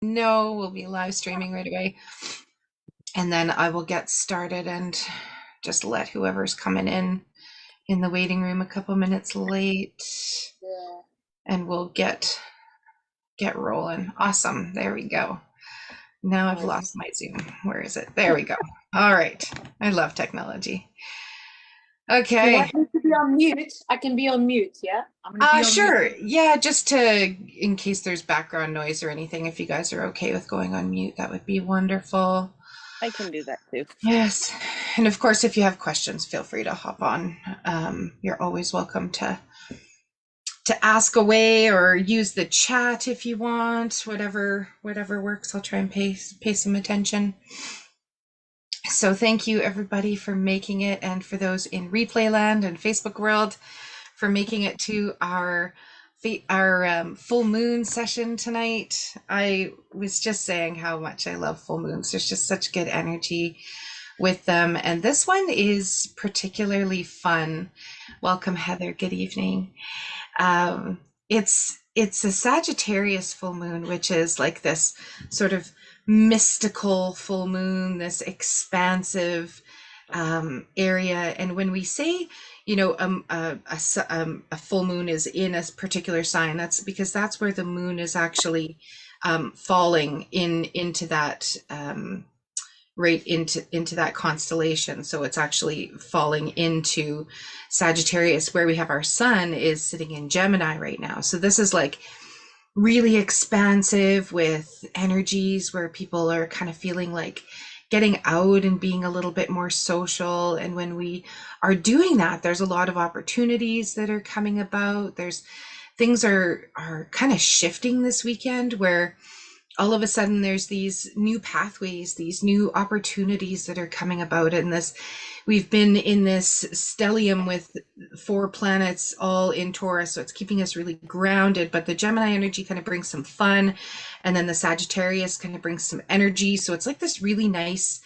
No, we'll be live streaming right away. And then I will get started and just let whoever's coming in the waiting room a couple minutes late, Yeah. and we'll get rolling. Awesome. There we go. Now I've Nice. lost my Zoom. Where is it? There we go. All right. I love technology. You Okay. want me to be on mute? I can be on mute, yeah? I'm gonna be on mute. Sure. Yeah, just to in case there's background noise or anything, if you guys are okay with going on mute, that would be wonderful. I can do that too. Yes. And of course, if you have questions, feel free to hop on. You're always welcome to ask away or use the chat if you want. Whatever works. I'll try and pay some attention. So thank you everybody for making it, and for those in replay land and Facebook world for making it to our full moon session tonight. I was just saying how much I love full moons. There's just such good energy with them, and this one is particularly fun. Welcome, Heather. Good evening. It's a Sagittarius full moon, which is like this sort of mystical full moon, this expansive area. And when we say, a full moon is in a particular sign, that's because that's where the moon is actually falling into that right into that constellation. So it's actually falling into Sagittarius, where we have our sun is sitting in Gemini right now. So this is like really expansive with energies where people are kind of feeling like getting out and being a little bit more social. And when we are doing that, there's a lot of opportunities that are coming about. There's things are kind of shifting this weekend, where all of a sudden there's these new pathways, these new opportunities that are coming about in this. We've been in this stellium with 4 planets all in Taurus, so it's keeping us really grounded, but the Gemini energy kind of brings some fun, and then the Sagittarius kind of brings some energy. So it's like this really nice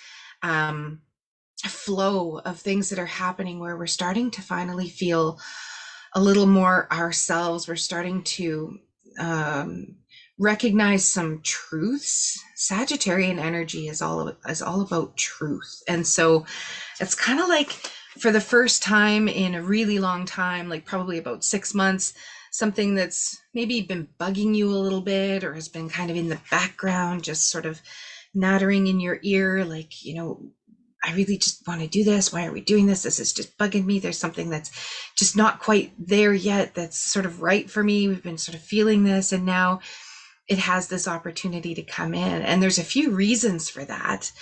flow of things that are happening, where we're starting to finally feel a little more ourselves. We're starting to recognize some truths. Sagittarian energy is all about truth. And so it's kind of like, for the first time in a really long time, like probably about 6 months, something that's maybe been bugging you a little bit, or has been kind of in the background, just sort of nattering in your ear, like, I really just want to do this. Why are we doing this? This is just bugging me. There's something that's just not quite there yet that's sort of right for me. We've been sort of feeling this, and now it has this opportunity to come in. And there's a few reasons for that.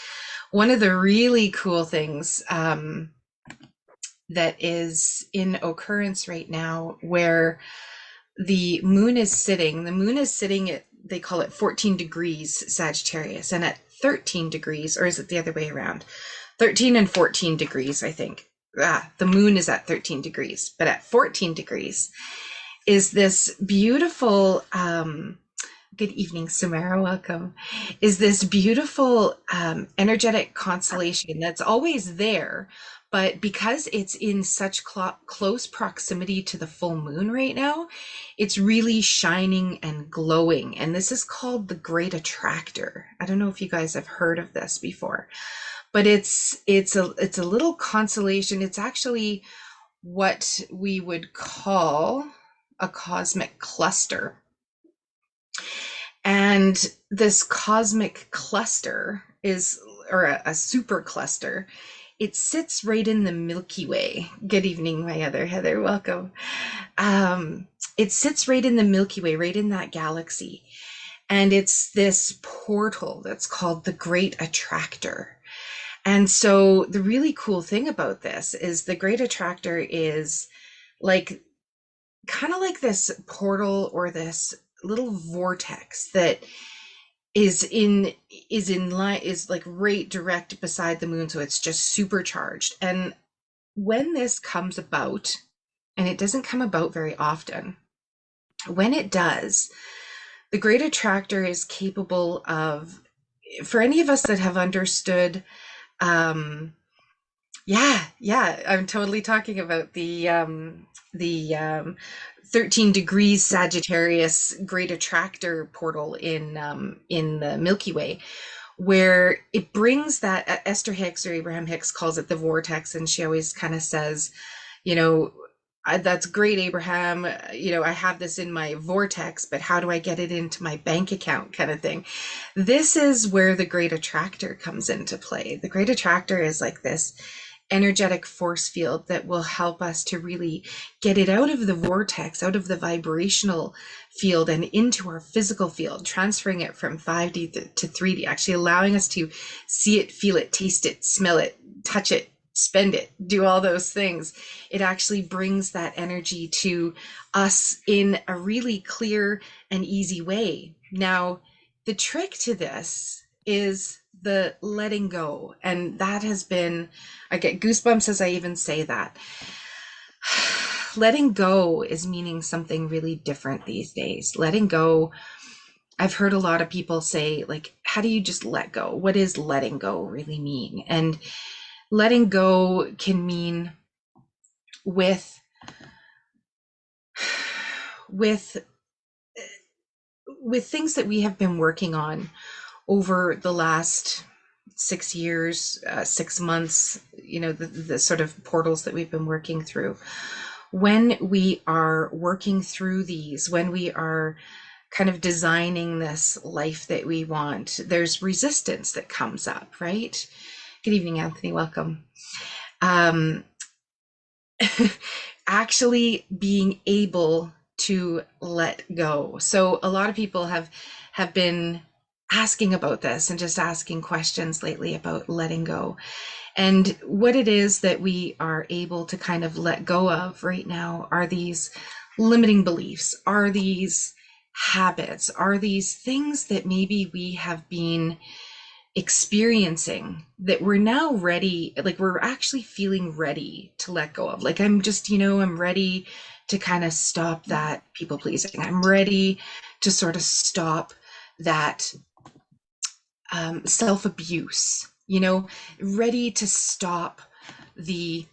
One of the really cool things that is in occurrence right now, where the moon is sitting at, they call it 14 degrees Sagittarius, and at 13 degrees, or is it the other way around? 13 and 14 degrees, I think. The moon is at 13 degrees, but at 14 degrees is this beautiful, good evening, Samara, welcome, is this beautiful energetic constellation that's always there, but because it's in such close proximity to the full moon right now, it's really shining and glowing. And this is called the Great Attractor. I don't know if you guys have heard of this before, but it's a little constellation. It's actually what we would call a cosmic cluster. And this cosmic cluster is, or a super cluster, it sits right in the Milky Way. Good evening, my other Heather, welcome. It sits right in the Milky Way, right in that galaxy. And it's this portal that's called the Great Attractor. And so the really cool thing about this is the Great Attractor is like, kind of like this portal, or this little vortex that is in line, is like right direct beside the moon, so it's just supercharged. And when this comes about, and it doesn't come about very often, when it does, the Great Attractor is capable of, for any of us that have understood, yeah, I'm totally talking about the 13 degrees Sagittarius great attractor portal in the Milky Way, where it brings that Esther Hicks, or Abraham Hicks calls it the vortex, and she always kind of says, you know, that's great, Abraham. I have this in my vortex, but how do I get it into my bank account, kind of thing. This is where the great attractor comes into play. The great attractor is like this energetic force field that will help us to really get it out of the vortex, out of the vibrational field and into our physical field, transferring it from 5D to 3D, actually allowing us to see it, feel it, taste it, smell it, touch it, spend it, do all those things. It actually brings that energy to us in a really clear and easy way. Now, the trick to this is the letting go. And that has been, I get goosebumps as I even say that. Letting go is meaning something really different these days. Letting go, I've heard a lot of people say, like, how do you just let go? What does letting go really mean? And letting go can mean with with with things that we have been working on over the last 6 years, 6 months, the sort of portals that we've been working through. When we are working through these, when we are kind of designing this life that we want, there's resistance that comes up, right? Good evening, Anthony. Welcome. Actually being able to let go. So a lot of people have been asking about this and just asking questions lately about letting go. And what it is that we are able to kind of let go of right now are these limiting beliefs, are these habits, are these things that maybe we have been experiencing that we're now ready, like we're actually feeling ready to let go of. Like I'm just, I'm ready to kind of stop that people pleasing. I'm ready to sort of stop that self abuse, ready to stop the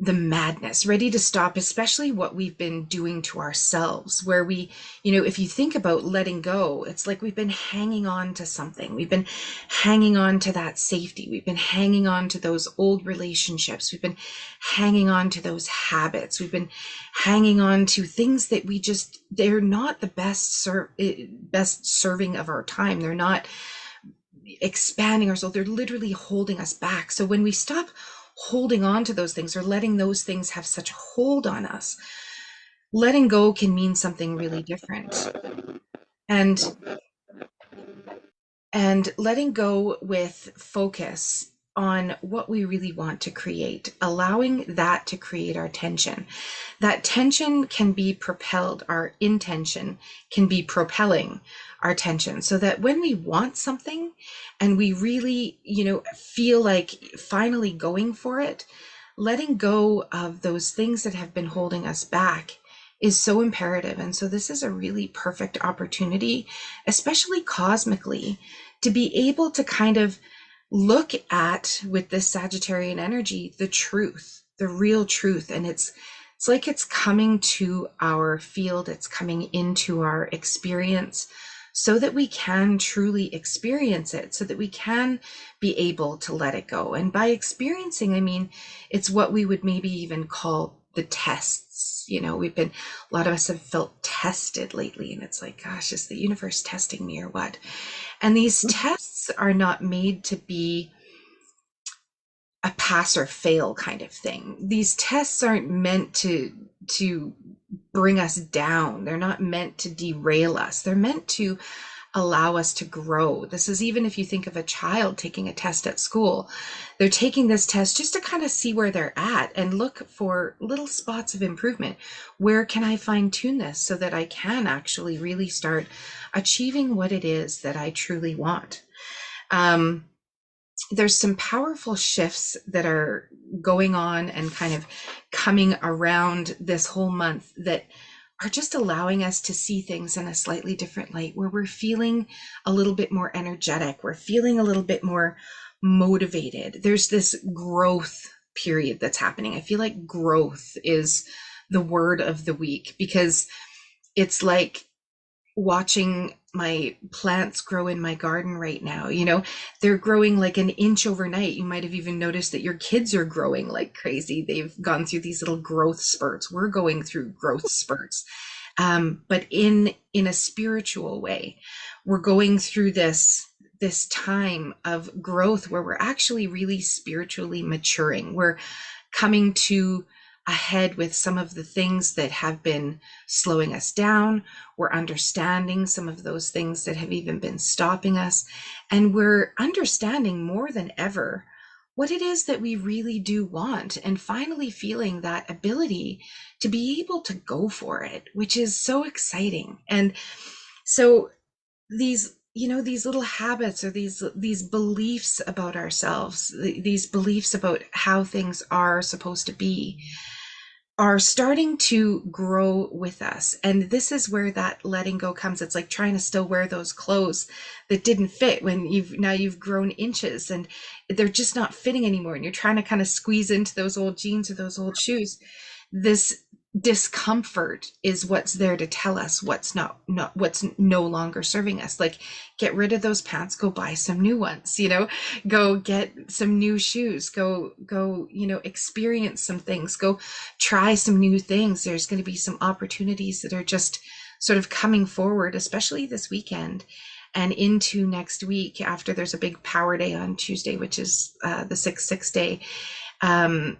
madness, ready to stop, especially what we've been doing to ourselves, where we, if you think about letting go, it's like we've been hanging on to something. We've been hanging on to that safety. We've been hanging on to those old relationships. We've been hanging on to those habits. We've been hanging on to things that they're not the best serving of our time. They're not expanding ourselves. They're literally holding us back. So when we stop holding on to those things or letting those things have such hold on us, letting go can mean something really different. And letting go with focus on what we really want to create, allowing that to create our tension. That tension can be propelled, our intention can be propelling our tension, so that when we want something and we really, feel like finally going for it, letting go of those things that have been holding us back is so imperative. And so this is a really perfect opportunity, especially cosmically, to be able to kind of look at, with this Sagittarian energy, the truth, the real truth. And it's like it's coming to our field, it's coming into our experience, so that we can truly experience it, so that we can be able to let it go. And by experiencing, I mean, it's what we would maybe even call the tests. A lot of us have felt tested lately, and it's like, gosh, is the universe testing me or what? And these tests are not made to be a pass or fail kind of thing. These tests aren't meant to bring us down. They're not meant to derail us. They're meant to allow us to grow. This is, even if you think of a child taking a test at school, they're taking this test just to kind of see where they're at and look for little spots of improvement. Where can I fine tune this so that I can actually really start achieving what it is that I truly want? There's some powerful shifts that are going on and kind of coming around this whole month that are just allowing us to see things in a slightly different light, where we're feeling a little bit more energetic, we're feeling a little bit more motivated. There's this growth period that's happening. I feel like growth is the word of the week, because it's like watching my plants grow in my garden right now. They're growing like an inch overnight. You might have even noticed that your kids are growing like crazy. They've gone through these little growth spurts. We're going through growth spurts. But in a spiritual way, we're going through this time of growth where we're actually really spiritually maturing. We're coming to a head with some of the things that have been slowing us down. We're understanding some of those things that have even been stopping us. And we're understanding more than ever what it is that we really do want, and finally feeling that ability to be able to go for it, which is so exciting. And so these little habits, or these beliefs about ourselves, these beliefs about how things are supposed to be, are starting to grow with us. And this is where that letting go comes. It's like trying to still wear those clothes that didn't fit when you've grown inches and they're just not fitting anymore. And you're trying to kind of squeeze into those old jeans or those old shoes. This discomfort is what's there to tell us what's no longer serving us. Like, get rid of those pants, go buy some new ones, go get some new shoes, go experience some things, go try some new things. There's going to be some opportunities that are just sort of coming forward, especially this weekend and into next week, after there's a big power day on Tuesday, which is the 6-6 day.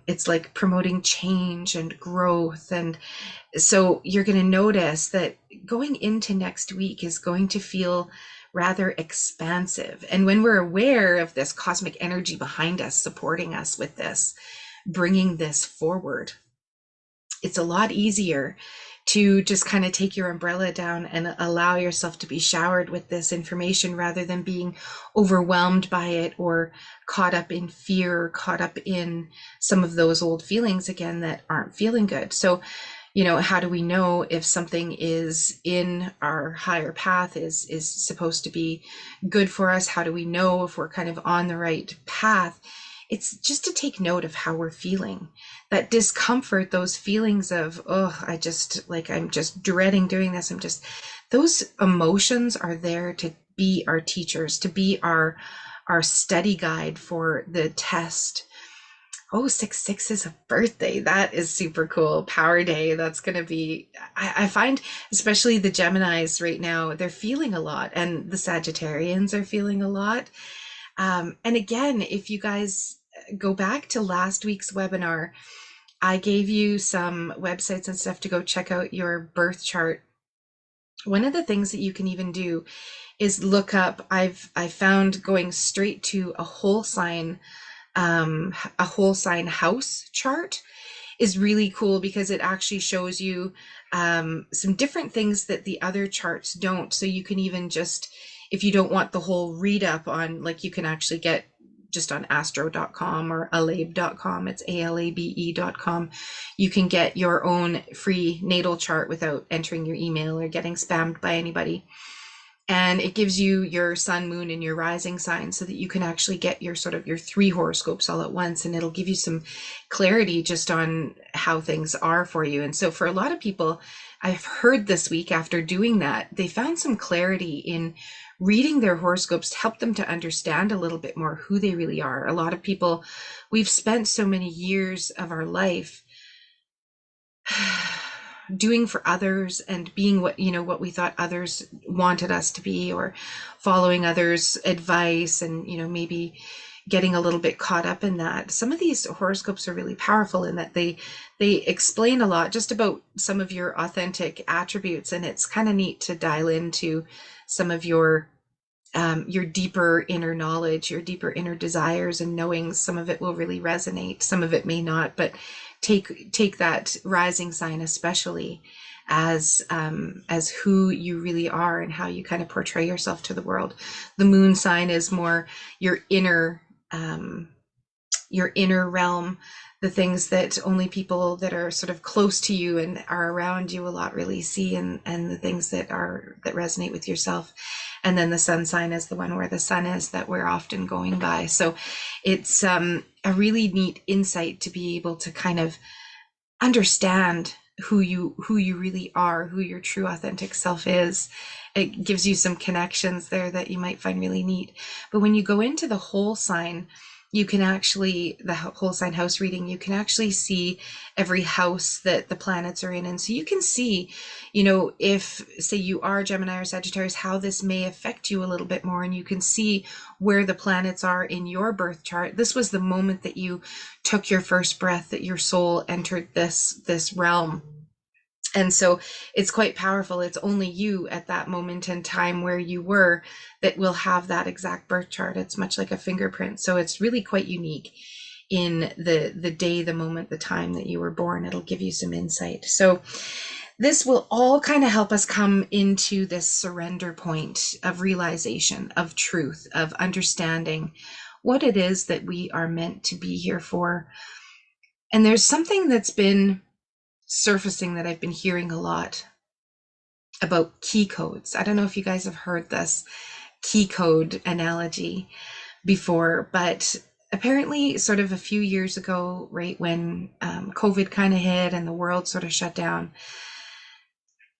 It's like promoting change and growth. And so you're going to notice that going into next week is going to feel rather expansive. And when we're aware of this cosmic energy behind us, supporting us with this, bringing this forward, it's a lot easier to just kind of take your umbrella down and allow yourself to be showered with this information, rather than being overwhelmed by it or caught up in fear, caught up in some of those old feelings again that aren't feeling good. So, how do we know if something is in our higher path, is supposed to be good for us? How do we know if we're kind of on the right path? It's just to take note of how we're feeling. That discomfort, those feelings of, oh, I'm just dreading doing this. Those emotions are there to be our teachers, to be our study guide for the test. Oh, 6-6 is a birthday. That is super cool. Power day. That's going to be, I find, especially the Geminis right now, they're feeling a lot, and the Sagittarians are feeling a lot. And again, if you guys go back to last week's webinar, I gave you some websites and stuff to go check out your birth chart. One of the things that you can even do is look up, I found going straight to a whole sign house chart is really cool, because it actually shows you some different things that the other charts don't. So you can even just, if you don't want the whole read up on, like, you can actually get just on astro.com or alabe.com, it's alabe.com. You can get your own free natal chart without entering your email or getting spammed by anybody. And it gives you your sun, moon, and your rising sign, so that you can actually get your sort of your 3 horoscopes all at once. And it'll give you some clarity just on how things are for you. And so for a lot of people, I've heard this week, after doing that, they found some clarity in reading their horoscopes to help them to understand a little bit more who they really are. A lot of people, we've spent so many years of our life doing for others and being what we thought others wanted us to be, or following others' advice, and maybe getting a little bit caught up in that. Some of these horoscopes are really powerful in that they explain a lot just about some of your authentic attributes, and it's kind of neat to dial into some of your deeper inner knowledge, your deeper inner desires and knowings. Some of it will really resonate, some of it may not, but take that rising sign especially as who you really are and how you kind of portray yourself to the world. The moon sign is more your inner realm, the things that only people that are sort of close to you and are around you a lot really see, and the things that resonate with yourself. And then the sun sign is the one where the sun is, that we're often going by. So it's a really neat insight to be able to kind of understand who you really are, who your true authentic self is. It gives you some connections there that you might find really neat. But when you go into the whole sign, you can actually, the whole sign house reading, you can actually see every house that the planets are in. And so you can see, if say you are Gemini or Sagittarius, how this may affect you a little bit more. And you can see where the planets are in your birth chart. This was the moment that you took your first breath, that your soul entered this realm. And so it's quite powerful. It's only you at that moment in time where you were that will have that exact birth chart. It's much like a fingerprint. So it's really quite unique in the day, the moment, the time that you were born. It'll give you some insight. So this will all kind of help us come into this surrender point of realization, of truth, of understanding what it is that we are meant to be here for. And there's something that's been surfacing that I've been hearing a lot about key codes. I don't know if you guys have heard this key code analogy before, but apparently sort of a few years ago, right when COVID kind of hit and the world sort of shut down,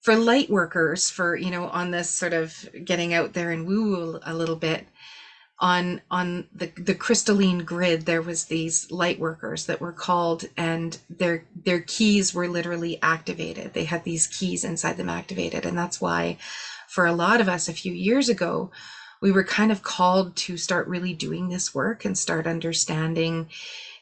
for light workers, for, on this sort of getting out there and woo a little bit, on the crystalline grid, there was these light workers that were called, and their keys were literally activated. They had these keys inside them activated. And that's why for a lot of us a few years ago, we were kind of called to start really doing this work and start understanding,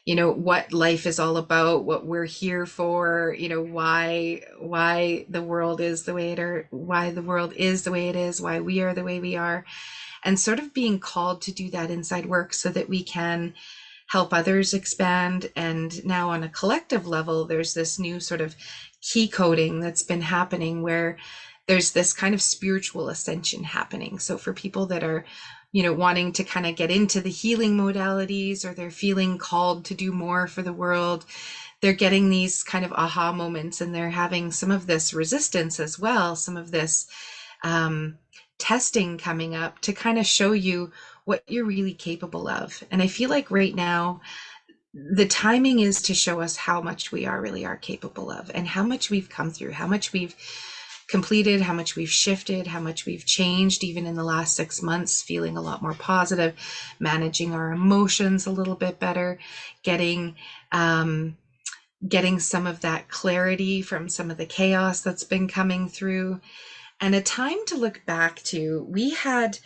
what life is all about, what we're here for, why the world is the way it are, why the world is the way it is, why we are the way we are, and sort of being called to do that inside work so that we can help others expand. And now on a collective level, there's this new sort of key coding that's been happening where there's this kind of spiritual ascension happening. So for people that are, wanting to kind of get into the healing modalities, or they're feeling called to do more for the world, they're getting these kind of aha moments, and they're having some of this resistance as well, some of this testing coming up to kind of show you what you're really capable of. And I feel like right now, the timing is to show us how much we really are capable of, and how much we've come through, how much we've completed, how much we've shifted, how much we've changed, even in the last 6 months, feeling a lot more positive, managing our emotions a little bit better, getting some of that clarity from some of the chaos that's been coming through, and a time to look back to. We had,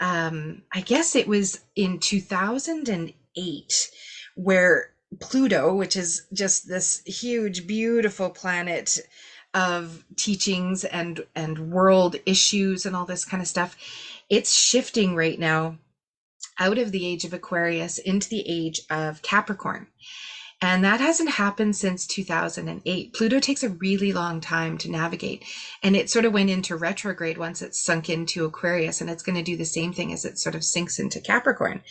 I guess it was in 2008, where Pluto, which is just this huge, beautiful planet of teachings and world issues and all this kind of stuff, it's shifting right now out of the age of Aquarius into the age of Capricorn. And that hasn't happened since 2008. Pluto takes a really long time to navigate, and it sort of went into retrograde once it's sunk into Aquarius, and it's going to do the same thing as it sort of sinks into Capricorn.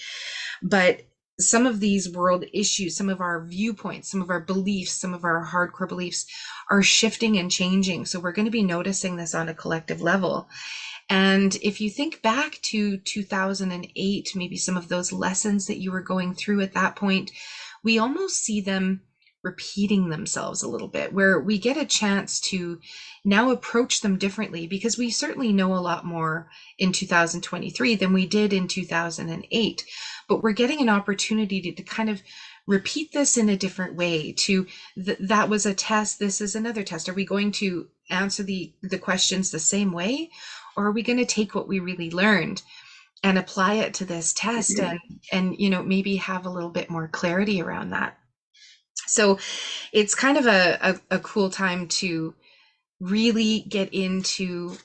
But some of these world issues, some of our viewpoints, some of our beliefs, some of our hardcore beliefs are shifting and changing. So we're going to be noticing this on a collective level. And if you think back to 2008, maybe some of those lessons that you were going through at that point, we almost see them repeating themselves a little bit, where we get a chance to now approach them differently, because we certainly know a lot more in 2023 than we did in 2008. But we're getting an opportunity to kind of repeat this in a different way. That was a test, this is another test. Are we going to answer the questions the same way, or are we going to take what we really learned and apply it to this test, and maybe have a little bit more clarity around that? So it's kind of a cool time to really get into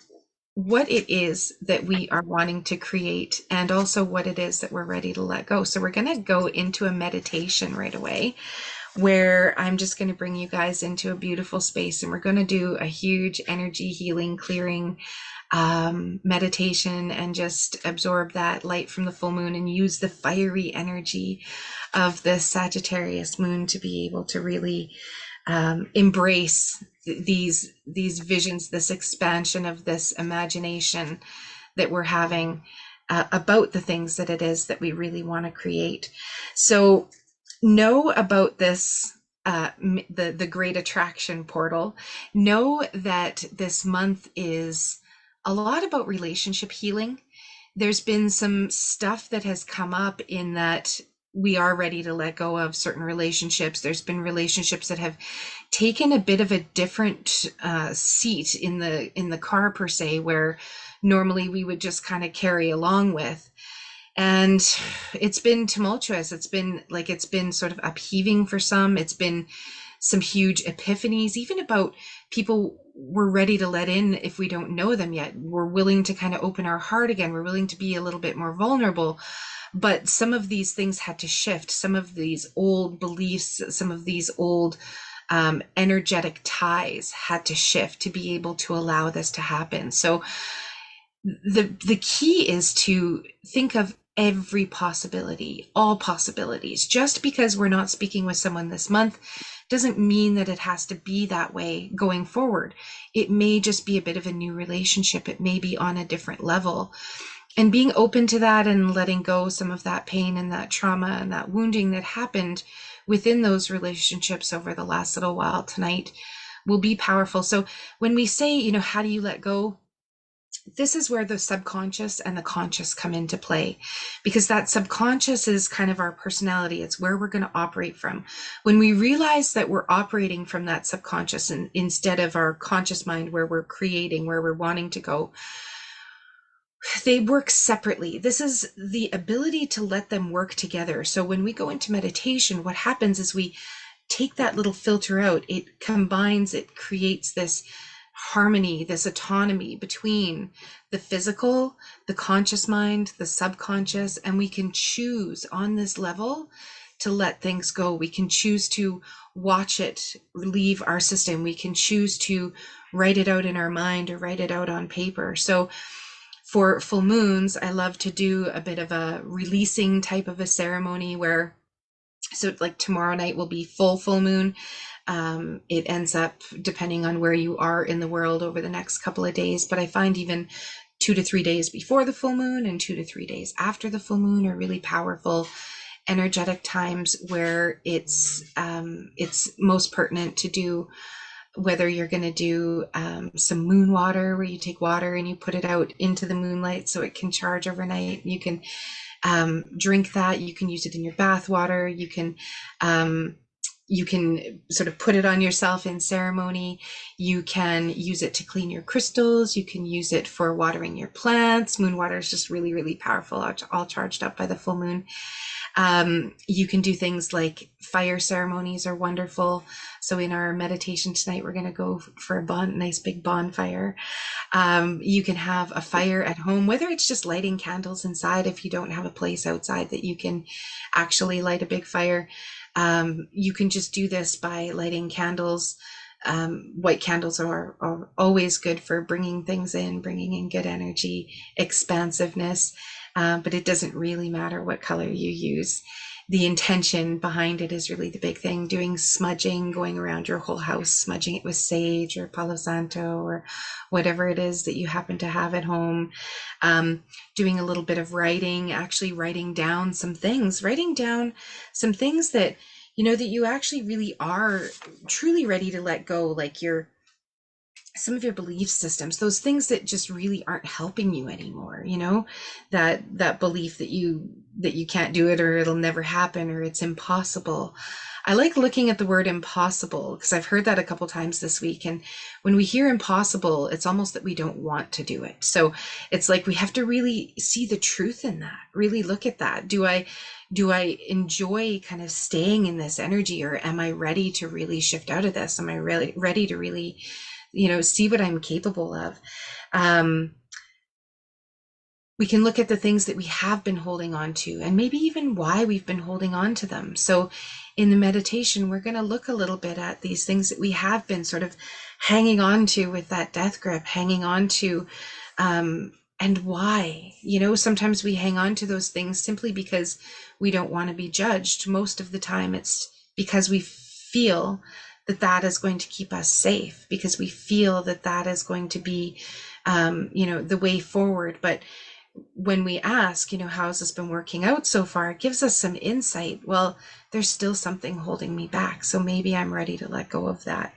what it is that we are wanting to create, and also what it is that we're ready to let go. So we're going to go into a meditation right away, where I'm just going to bring you guys into a beautiful space, and we're going to do a huge energy healing, clearing meditation, and just absorb that light from the full moon and use the fiery energy of the Sagittarius moon to be able to really embrace these visions, this expansion of this imagination that we're having about the things that it is that we really want to create. So know about this the great attraction portal, know that this month is a lot about relationship healing. There's been some stuff that has come up in that we are ready to let go of certain relationships. There's been relationships that have taken a bit of a different seat in the car per se, where normally we would just kind of carry along with. And it's been tumultuous. It's been sort of upheaving for some. It's been some huge epiphanies, even about people we're ready to let in if we don't know them yet. We're willing to kind of open our heart again. We're willing to be a little bit more vulnerable. But some of these things had to shift. Some of these old beliefs, some of these old energetic ties had to shift to be able to allow this to happen. So the key is to think of every possibility, all possibilities. Just because we're not speaking with someone this month doesn't mean that it has to be that way going forward. It may just be a bit of a new relationship. It may be on a different level. And being open to that and letting go some of that pain and that trauma and that wounding that happened within those relationships over the last little while tonight will be powerful. So when we say, how do you let go? This is where the subconscious and the conscious come into play, because that subconscious is kind of our personality. It's where we're going to operate from. When we realize that we're operating from that subconscious and instead of our conscious mind, where we're creating, where we're wanting to go, they work separately. This is the ability to let them work together. So when we go into meditation, what happens is we take that little filter out. It combines, it creates this harmony, this autonomy between the physical, the conscious mind, the subconscious, and we can choose on this level to let things go. We can choose to watch it leave our system. We can choose to write it out in our mind or write it out on paper. So for full moons, I love to do a bit of a releasing type of a ceremony where, so like tomorrow night will be full moon. It ends up depending on where you are in the world over the next couple of days, but I find even 2 to 3 days before the full moon and 2 to 3 days after the full moon are really powerful energetic times where it's most pertinent to do, whether you're going to do some moon water, where you take water and you put it out into the moonlight so it can charge overnight. You can drink that. You can use it in your bath water. You can sort of put it on yourself in ceremony. You can use it to clean your crystals. You can use it for watering your plants. Moon water is just really, really powerful, all charged up by the full moon. You can do things like fire ceremonies are wonderful. So in our meditation tonight, we're going to go for a nice big bonfire. You can have a fire at home, whether it's just lighting candles inside, if you don't have a place outside that you can actually light a big fire. You can just do this by lighting candles. White candles are always good for bringing things in, bringing in good energy, expansiveness. But it doesn't really matter what color you use. The intention behind it is really the big thing. Doing smudging, going around your whole house, smudging it with sage or Palo Santo or whatever it is that you happen to have at home. Doing a little bit of writing, actually writing down some things that, that you actually really are truly ready to let go, like some of your belief systems, those things that just really aren't helping you anymore, that belief that you can't do it, or it'll never happen, or it's impossible. I like looking at the word impossible because I've heard that a couple times this week. And when we hear impossible, it's almost that we don't want to do it. So it's like we have to really see the truth in that, really look at that. Do I enjoy kind of staying in this energy, or am I ready to really shift out of this? Am I really ready to really see what I'm capable of? We can look at the things that we have been holding on to, and maybe even why we've been holding on to them. So in the meditation, we're going to look a little bit at these things that we have been sort of hanging on to with that death grip, hanging on to, and why. Sometimes we hang on to those things simply because we don't want to be judged. Most of the time, it's because we feel that is going to keep us safe, because we feel that is going to be, the way forward. But when we ask, how's this been working out so far, it gives us some insight. Well, there's still something holding me back. So maybe I'm ready to let go of that.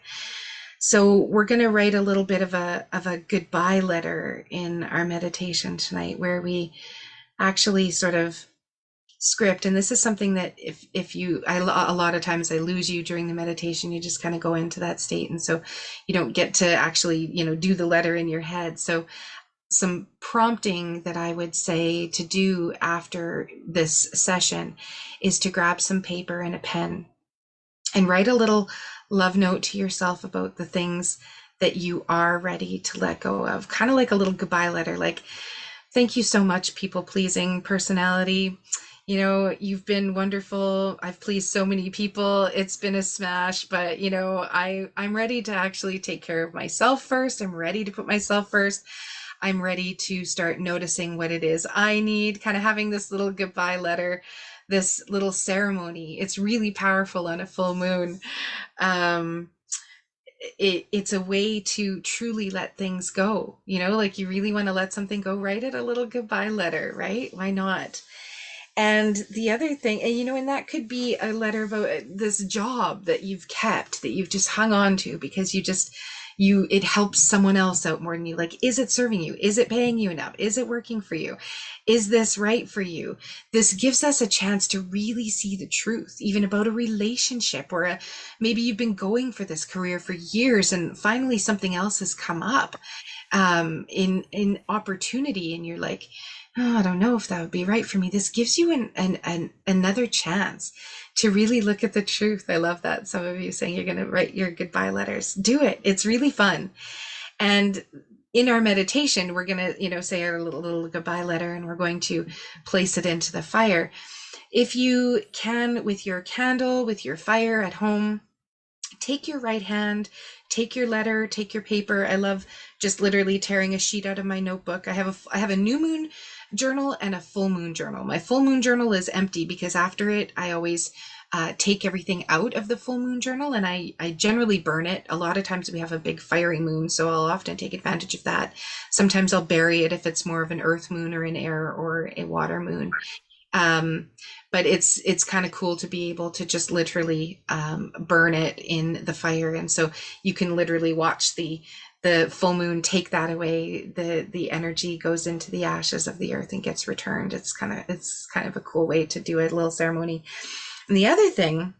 So we're going to write a little bit of a goodbye letter in our meditation tonight, where we actually sort of script. And this is something that if you a lot of times I lose you during the meditation. You just kind of go into that state, and so you don't get to actually do the letter in your head. So some prompting that I would say to do after this session is to grab some paper and a pen and write a little love note to yourself about the things that you are ready to let go of, kind of like a little goodbye letter. Like, thank you so much, people pleasing personality. You've been wonderful. I've pleased so many people. It's been a smash, but I'm ready to actually take care of myself first. I'm ready to put myself first. I'm ready to start noticing what it is I need, kind of having this little goodbye letter, this little ceremony. It's really powerful on a full moon. Um, it's a way to truly let things go. Like, you really want to let something go, write it a little goodbye letter, right? Why not? And the other thing, and that could be a letter about this job that you've kept, that you've just hung on to because it helps someone else out more than you. Like, is it serving you? Is it paying you enough? Is it working for you? Is this right for you? This gives us a chance to really see the truth, even about a relationship, or maybe you've been going for this career for years and finally something else has come up in opportunity, and you're like, oh, I don't know if that would be right for me. This gives you another chance to really look at the truth. I love that. Some of you saying you're going to write your goodbye letters. Do it. It's really fun. And in our meditation, we're going to, say our little goodbye letter, and we're going to place it into the fire. If you can, with your candle, with your fire at home, take your right hand, take your letter, take your paper. I love just literally tearing a sheet out of my notebook. I have a new moon journal and a full moon journal. My full moon journal is empty because after it, I always take everything out of the full moon journal, and I generally burn it. A lot of times we have a big fiery moon, so I'll often take advantage of that. Sometimes I'll bury it if it's more of an earth moon or an air or a water moon. Um, but it's kind of cool to be able to just literally burn it in the fire, and so you can literally watch the full moon take that away. The energy goes into the ashes of the earth and gets returned. It's kind of a cool way to do a little ceremony. And the other thing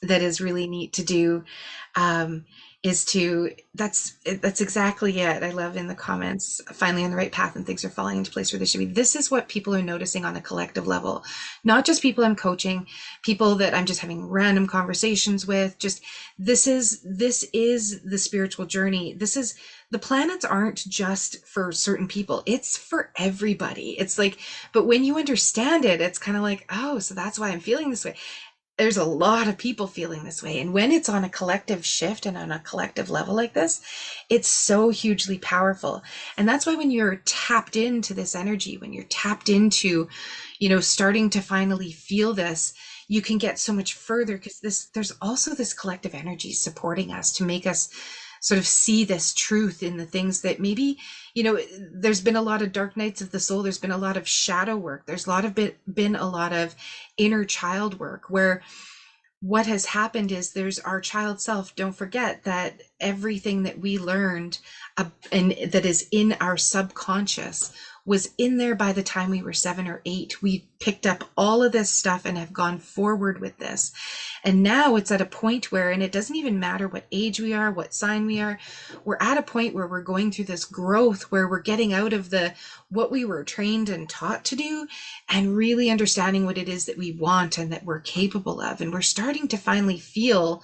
that is really neat to do um, is that's exactly it. I love in the comments, finally on the right path and things are falling into place where they should be. This is what people are noticing on a collective level, not just people I'm coaching, people that I'm just having random conversations with. Just this is the spiritual journey. The planets aren't just for certain people, it's for everybody. It's like, but when you understand it, it's kind of like, oh, so that's why I'm feeling this way. There's a lot of people feeling this way. And when it's on a collective shift and on a collective level like this, it's so hugely powerful. And that's why when you're tapped into this energy, when you're tapped into, starting to finally feel this, you can get so much further because there's also this collective energy supporting us to make us sort of see this truth in the things that maybe, there's been a lot of dark nights of the soul. There's been a lot of shadow work. There's been a lot of inner child work where what has happened is there's our child self. Don't forget that everything that we learned and that is in our subconscious was in there by the time we were 7 or 8. We picked up all of this stuff and have gone forward with this. And now it's at a point where, and it doesn't even matter what age we are, what sign we are, we're at a point where we're going through this growth where we're getting out of what we were trained and taught to do and really understanding what it is that we want and that we're capable of. And we're starting to finally feel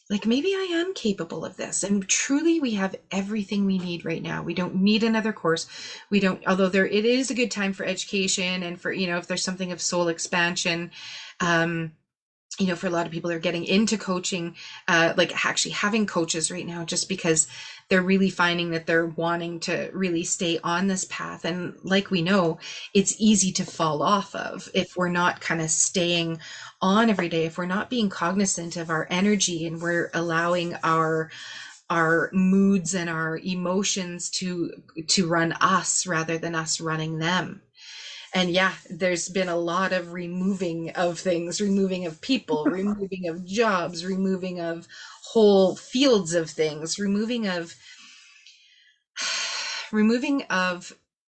like maybe I am capable of this. And truly, we have everything we need right now. We don't need another course. We don't, although it is a good time for education and for, if there's something of soul expansion, for a lot of people that are getting into coaching, like actually having coaches right now, just because they're really finding that they're wanting to really stay on this path. And like we know, it's easy to fall off of if we're not kind of staying on every day, if we're not being cognizant of our energy and we're allowing our our moods and our emotions to run us rather than us running them. And yeah, there's been a lot of removing of things, removing of people, removing of jobs, removing of whole fields of things, removing of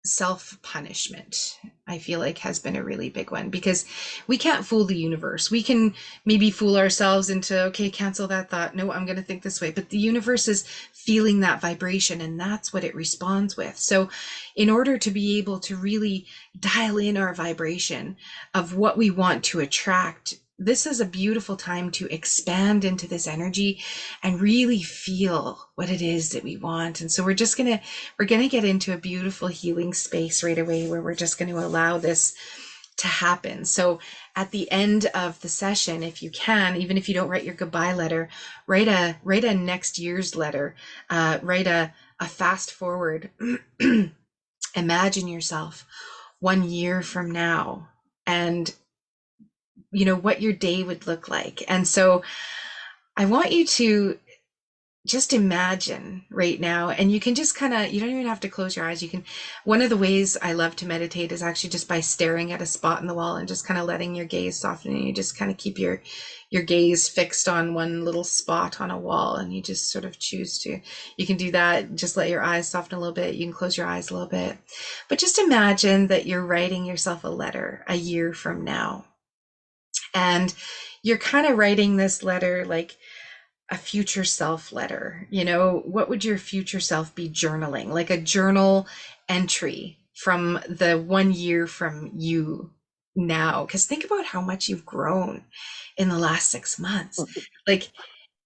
self-punishment. I feel like has been a really big one, because we can't fool the universe. We can maybe fool ourselves into, okay, cancel that thought, no, I'm going to think this way, but the universe is feeling that vibration, and that's what it responds with. So in order to be able to really dial in our vibration of what we want to attract, this is a beautiful time to expand into this energy and really feel what it is that we want. And so we're going to get into a beautiful healing space right away, where we're just going to allow this to happen. So at the end of the session, if you can, even if you don't write your goodbye letter, write a next year's letter, write a fast forward. Imagine yourself 1 year from now, and what your day would look like. And so I want you to just imagine right now, and you can just you don't even have to close your eyes. One of the ways I love to meditate is actually just by staring at a spot in the wall and just kind of letting your gaze soften, and you just kind of keep your gaze fixed on one little spot on a wall, and you just sort of you can do that. Just let your eyes soften a little bit. You can close your eyes a little bit, but just imagine that you're writing yourself a letter a year from now. And you're kind of writing this letter like a future self letter. What would your future self be journaling? Like a journal entry from the 1 year from you now. Because think about how much you've grown in the last 6 months. Like,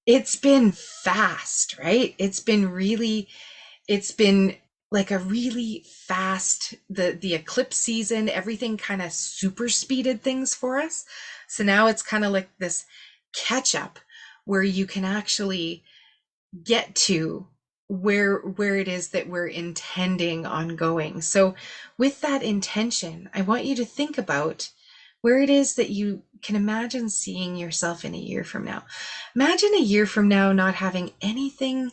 it's been fast, right? It's been like a really fast, the eclipse season, everything kind of super speeded things for us. So now it's kind of like this catch up where you can actually get to where it is that we're intending on going. So with that intention, I want you to think about where it is that you can imagine seeing yourself in a year from now. Imagine a year from now not having anything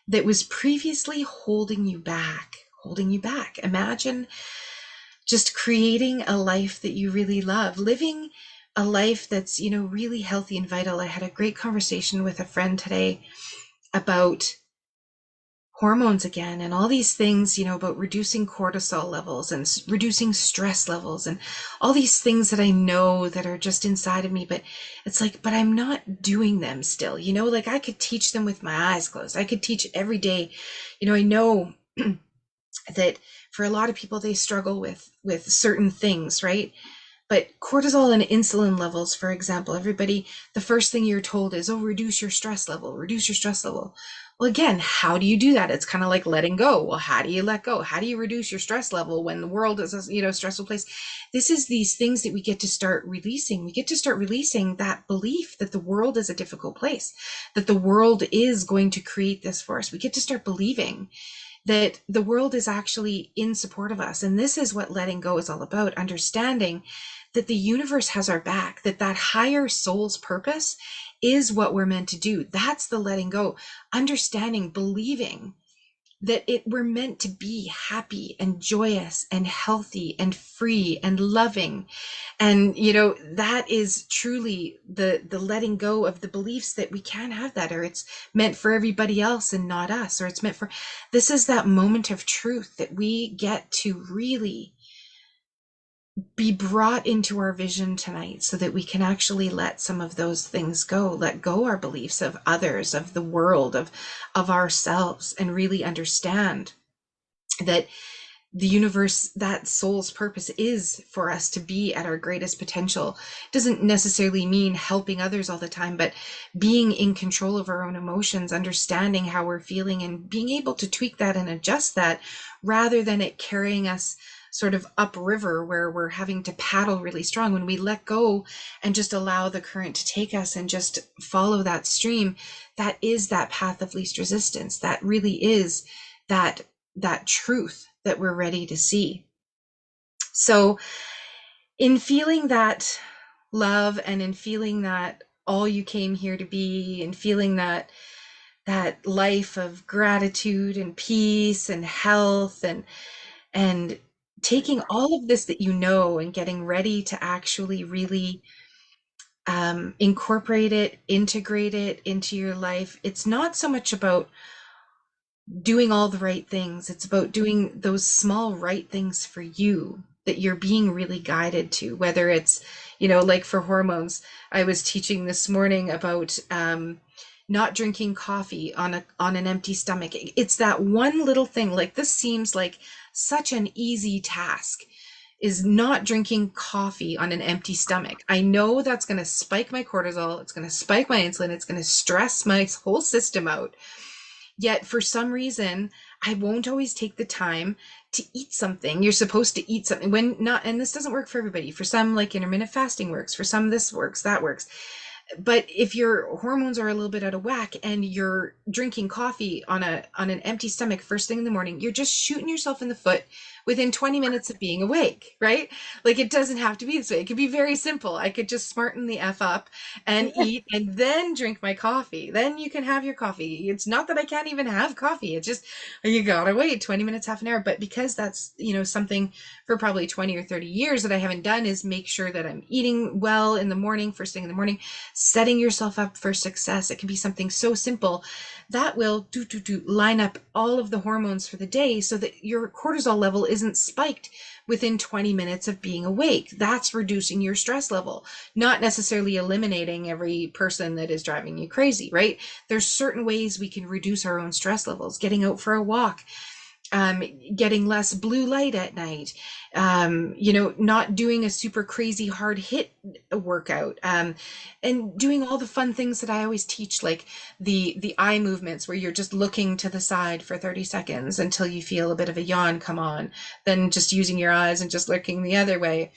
that was previously holding you back. Imagine just creating a life that you really love, living a life that's, really healthy and vital. I had a great conversation with a friend today about hormones again, and all these things, about reducing cortisol levels and reducing stress levels and all these things that I know that are just inside of me, but it's like, but I'm not doing them still, like I could teach them with my eyes closed. I could teach every day. I know that for a lot of people, they struggle with certain things, right? But cortisol and insulin levels, for example, everybody, the first thing you're told is, oh, reduce your stress level, reduce your stress level. Well, again, how do you do that? It's kind of like letting go. Well, how do you let go? How do you reduce your stress level when the world is a, stressful place? This is these things that we get to start releasing. We get to start releasing that belief that the world is a difficult place, that the world is going to create this for us. We get to start believing that the world is actually in support of us. And this is what letting go is all about, understanding that the universe has our back, that higher soul's purpose is what we're meant to do. That's the letting go, understanding, believing that we're meant to be happy and joyous and healthy and free and loving. And that is truly the letting go of the beliefs that we can't have that, or it's meant for everybody else and not us, or it's meant for, this is that moment of truth that we get to really be brought into our vision tonight, so that we can actually let some of those things go, let go our beliefs of others, of the world, of ourselves, and really understand that the universe, that soul's purpose is for us to be at our greatest potential. It doesn't necessarily mean helping others all the time, but being in control of our own emotions, understanding how we're feeling, and being able to tweak that and adjust that, rather than it carrying us sort of upriver where we're having to paddle really strong. When we let go and just allow the current to take us and just follow that stream, that is that path of least resistance. That really is that truth that we're ready to see. So in feeling that love, and in feeling that all you came here to be, and feeling that that life of gratitude and peace and health, and taking all of this that you know and getting ready to actually really incorporate it, integrate it into your life. It's not so much about doing all the right things, it's about doing those small right things for you that you're being really guided to, whether it's, like for hormones. I was teaching this morning about not drinking coffee on an empty stomach. It's that one little thing. Like, this seems like such an easy task, is not drinking coffee on an empty stomach. I know that's going to spike my cortisol, it's going to spike my insulin, it's going to stress my whole system out. Yet for some reason, I won't always take the time to eat something. You're supposed to eat something when not, and this doesn't work for everybody. For some, like intermittent fasting works. For some, this works, that works. But if your hormones are a little bit out of whack and you're drinking coffee on an empty stomach first thing in the morning, you're just shooting yourself in the foot within 20 minutes of being awake, right? Like, it doesn't have to be this way. It could be very simple. I could just smarten the F up and eat and then drink my coffee. Then you can have your coffee. It's not that I can't even have coffee. It's just you gotta wait 20 minutes, half an hour. But because that's, something for probably 20 or 30 years that I haven't done, is make sure that I'm eating well in the morning, first thing in the morning, setting yourself up for success. It can be something so simple that will line up all of the hormones for the day so that your cortisol level isn't spiked within 20 minutes of being awake. That's reducing your stress level, not necessarily eliminating every person that is driving you crazy, right? There's certain ways we can reduce our own stress levels. Getting out for a walk, getting less blue light at night, not doing a super crazy hard hit workout, and doing all the fun things that I always teach, like the eye movements where you're just looking to the side for 30 seconds until you feel a bit of a yawn come on, then just using your eyes and just looking the other way.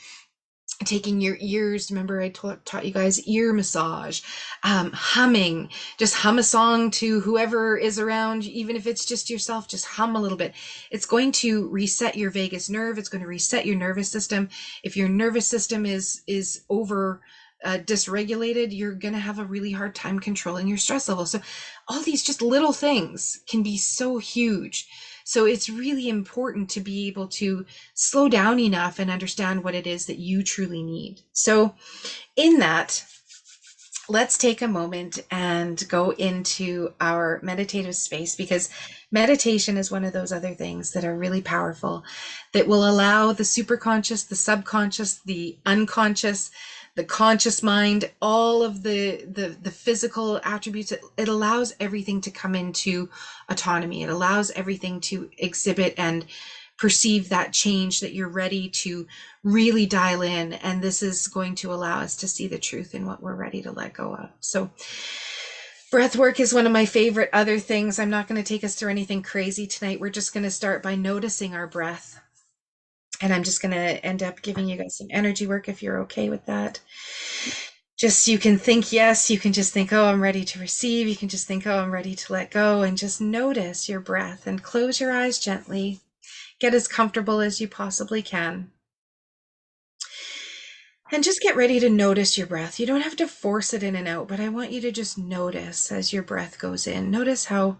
Taking your ears, remember I taught you guys ear massage, humming, just hum a song to whoever is around, even if it's just yourself, just hum a little bit. It's going to reset your vagus nerve, it's going to reset your nervous system. If your nervous system is over dysregulated, you're going to have a really hard time controlling your stress level. So all these just little things can be so huge. So it's really important to be able to slow down enough and understand what it is that you truly need. So in that, let's take a moment and go into our meditative space, because meditation is one of those other things that are really powerful, that will allow the superconscious, the subconscious, the unconscious, the conscious mind, all of the physical attributes. It allows everything to come into autonomy. It allows everything to exhibit and perceive that change that you're ready to really dial in. And this is going to allow us to see the truth in what we're ready to let go of. So breath work is one of my favorite other things. I'm not going to take us through anything crazy tonight. We're just going to start by noticing our breath. And I'm just going to end up giving you guys some energy work if you're okay with that. Just, you can think yes, you can just think, oh, I'm ready to receive. You can just think, oh, I'm ready to let go, and just notice your breath and close your eyes gently. Get as comfortable as you possibly can. And just get ready to notice your breath. You don't have to force it in and out, but I want you to just notice as your breath goes in. Notice how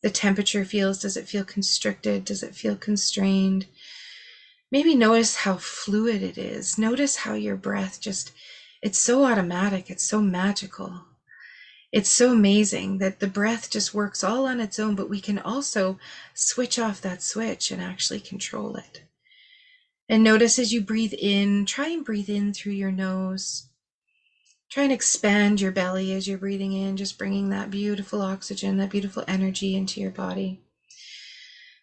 the temperature feels. Does it feel constricted? Does it feel constrained? Maybe notice how fluid it is. Notice how your breath just, it's so automatic. It's so magical. It's so amazing that the breath just works all on its own, but we can also switch off that switch and actually control it. And notice as you breathe in, try and breathe in through your nose. Try and expand your belly as you're breathing in, just bringing that beautiful oxygen, that beautiful energy into your body.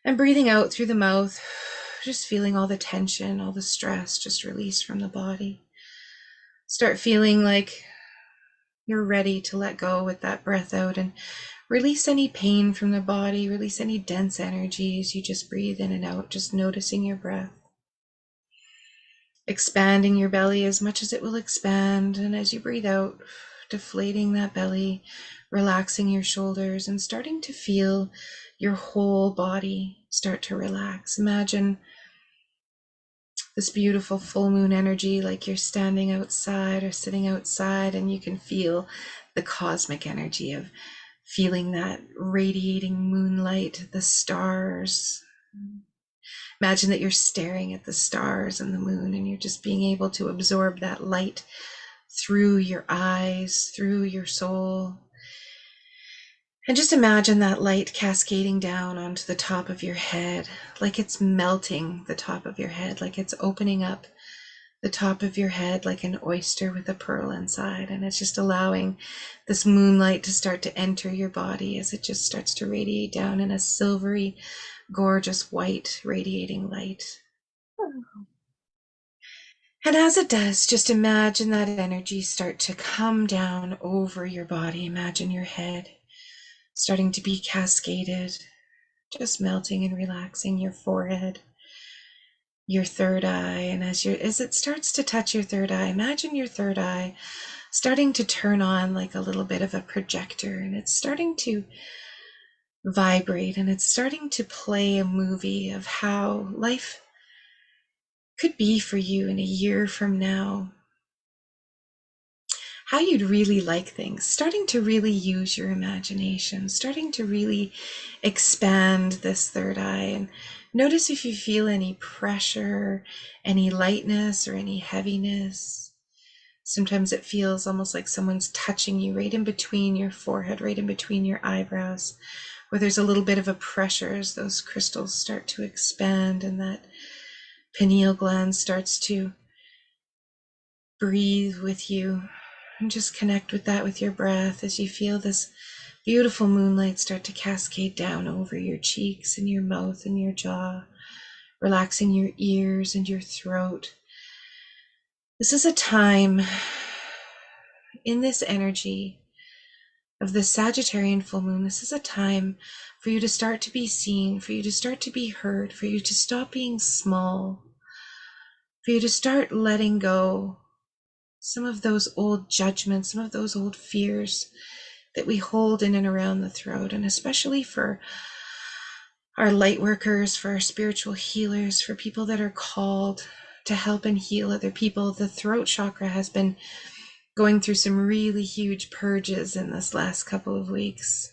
And breathing out through the mouth, just feeling all the tension, all the stress just release from the body. Start feeling like you're ready to let go with that breath out, and release any pain from the body, release any dense energy as you just breathe in and out, just noticing your breath. Expanding your belly as much as it will expand, and as you breathe out, deflating that belly, relaxing your shoulders, and starting to feel your whole body start to relax. Imagine this beautiful full moon energy, like you're standing outside or sitting outside, and you can feel the cosmic energy of feeling that radiating moonlight, the stars. Imagine that you're staring at the stars and the moon, and you're just being able to absorb that light through your eyes, through your soul. And just imagine that light cascading down onto the top of your head, like it's melting the top of your head, like it's opening up the top of your head like an oyster with a pearl inside. And it's just allowing this moonlight to start to enter your body as it just starts to radiate down in a silvery, gorgeous white radiating light. And as it does, just imagine that energy start to come down over your body. Imagine your head starting to be cascaded, just melting and relaxing your forehead, your third eye. And as it starts to touch your third eye, imagine your third eye starting to turn on like a little bit of a projector, and it's starting to vibrate, and it's starting to play a movie of how life could be for you in a year from now, how you'd really like things, starting to really use your imagination, starting to really expand this third eye. And notice if you feel any pressure, any lightness, or any heaviness. Sometimes it feels almost like someone's touching you right in between your forehead, right in between your eyebrows, where there's a little bit of a pressure as those crystals start to expand and that pineal gland starts to breathe with you. And just connect with that with your breath as you feel this beautiful moonlight start to cascade down over your cheeks and your mouth and your jaw, relaxing your ears and your throat. This is a time in this energy of the Sagittarian full moon. This is a time for you to start to be seen, for you to start to be heard, for you to stop being small, for you to start letting go some of those old judgments, some of those old fears that we hold in and around the throat. And especially for our light workers, for our spiritual healers, for people that are called to help and heal other people, the throat chakra has been going through some really huge purges in this last couple of weeks.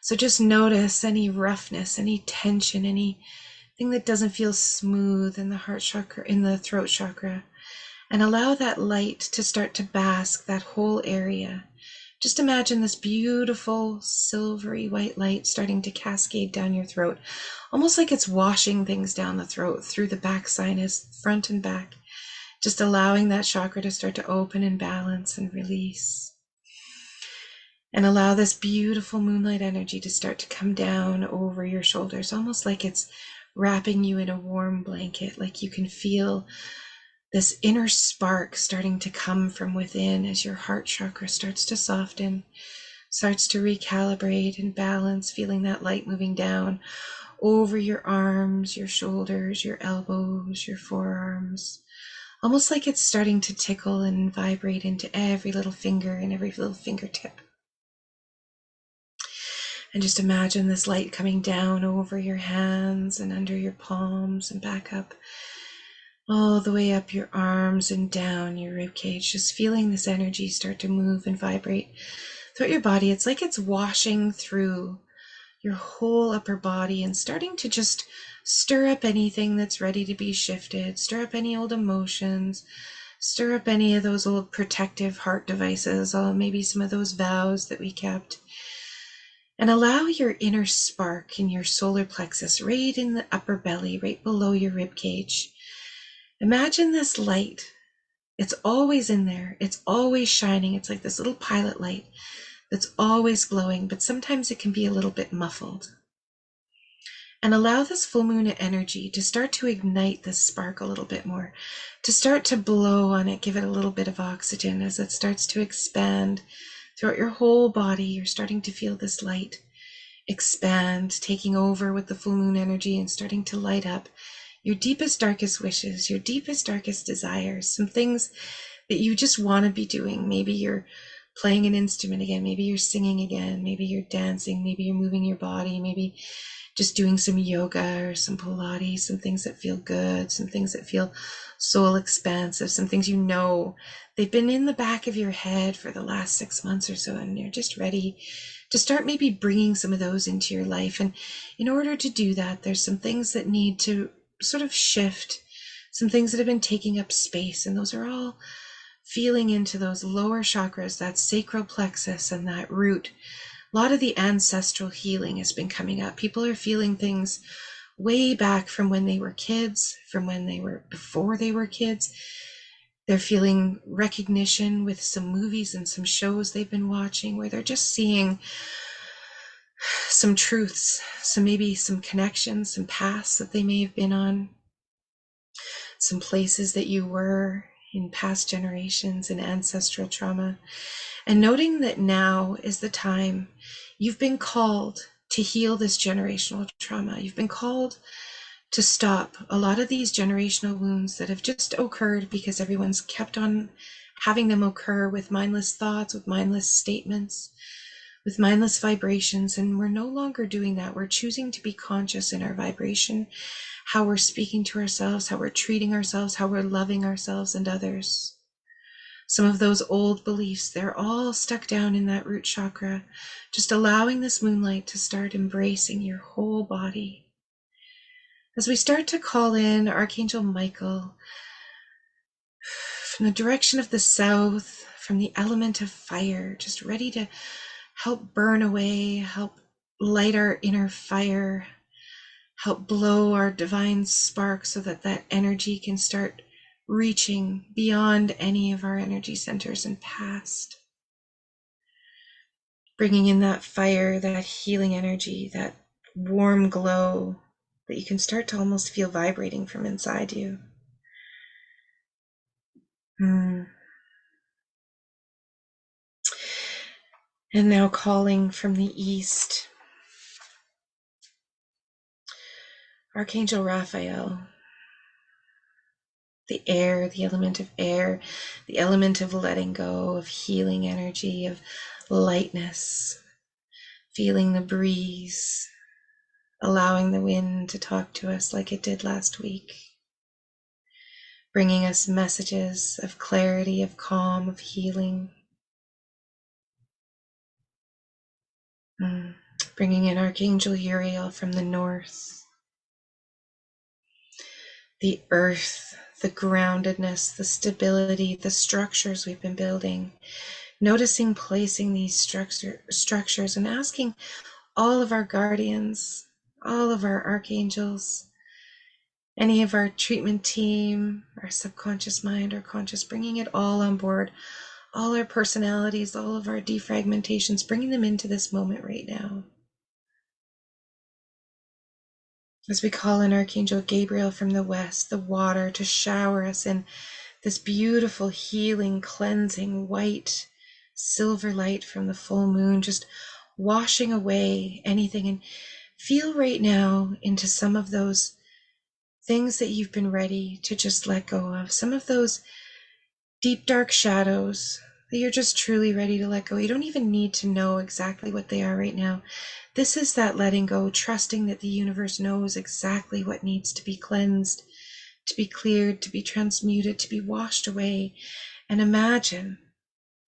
So just notice any roughness, any tension, anything that doesn't feel smooth in the heart chakra, in the throat chakra, and allow that light to start to bask that whole area. Just imagine this beautiful silvery white light starting to cascade down your throat, almost like it's washing things down the throat through the back sinus, front and back, just allowing that chakra to start to open and balance and release. And allow this beautiful moonlight energy to start to come down over your shoulders, almost like it's wrapping you in a warm blanket, like you can feel this inner spark starting to come from within as your heart chakra starts to soften, starts to recalibrate and balance, feeling that light moving down over your arms, your shoulders, your elbows, your forearms, almost like it's starting to tickle and vibrate into every little finger and every little fingertip. And just imagine this light coming down over your hands and under your palms and back up, all the way up your arms and down your rib cage, just feeling this energy start to move and vibrate throughout your body. It's like it's washing through your whole upper body and starting to just stir up anything that's ready to be shifted, stir up any old emotions, stir up any of those old protective heart devices, or maybe some of those vows that we kept. And allow your inner spark in your solar plexus, right in the upper belly, right below your rib cage. Imagine this light. It's always in there. It's always shining. It's like this little pilot light that's always glowing, but sometimes it can be a little bit muffled. And allow this full moon energy to start to ignite this spark a little bit more, to start to blow on it, give it a little bit of oxygen as it starts to expand throughout your whole body. You're starting to feel this light expand, taking over with the full moon energy and starting to light up your deepest, darkest wishes, your deepest, darkest desires, some things that you just want to be doing. Maybe you're playing an instrument again, maybe you're singing again, maybe you're dancing, maybe you're moving your body, maybe just doing some yoga or some Pilates, some things that feel good, some things that feel soul expansive, some things you know they've been in the back of your head for the last 6 months or so, and you're just ready to start maybe bringing some of those into your life. And in order to do that, there's some things that need to sort of shift, some things that have been taking up space, and those are all feeling into those lower chakras, that sacral plexus and that root. A lot of the ancestral healing has been coming up. People are feeling things way back from when they were kids, from when they were before they were kids. They're feeling recognition with some movies and some shows they've been watching where they're just seeing some truths, some maybe some connections, some paths that they may have been on, some places that you were in past generations and ancestral trauma. And noting that now is the time you've been called to heal this generational trauma. You've been called to stop a lot of these generational wounds that have just occurred because everyone's kept on having them occur with mindless thoughts, with mindless statements, with mindless vibrations. And we're no longer doing that. We're choosing to be conscious in our vibration, how we're speaking to ourselves, how we're treating ourselves, how we're loving ourselves and others. Some of those old beliefs, they're all stuck down in that root chakra, just allowing this moonlight to start embracing your whole body. As we start to call in Archangel Michael from the direction of the south, from the element of fire, just ready to help burn away, help light our inner fire, help blow our divine spark so that that energy can start reaching beyond any of our energy centers and past. Bringing in that fire, that healing energy, that warm glow that you can start to almost feel vibrating from inside you. And now calling from the east, Archangel Raphael, the air, the element of air, the element of letting go, of healing energy, of lightness, feeling the breeze, allowing the wind to talk to us like it did last week, bringing us messages of clarity, of calm, of healing. Bringing in Archangel Uriel from the north, the earth, the groundedness, the stability, the structures we've been building, noticing placing these structures and asking all of our guardians, all of our archangels, any of our treatment team, our subconscious mind, our conscious, bringing it all on board, all our personalities, all of our defragmentations, bringing them into this moment right now. As we call in Archangel Gabriel from the west, the water, to shower us in this beautiful, healing, cleansing, white, silver light from the full moon, just washing away anything. And feel right now into some of those things that you've been ready to just let go of, some of those deep, dark shadows that you're just truly ready to let go. You don't even need to know exactly what they are right now. This is that letting go, trusting that the universe knows exactly what needs to be cleansed, to be cleared, to be transmuted, to be washed away. And imagine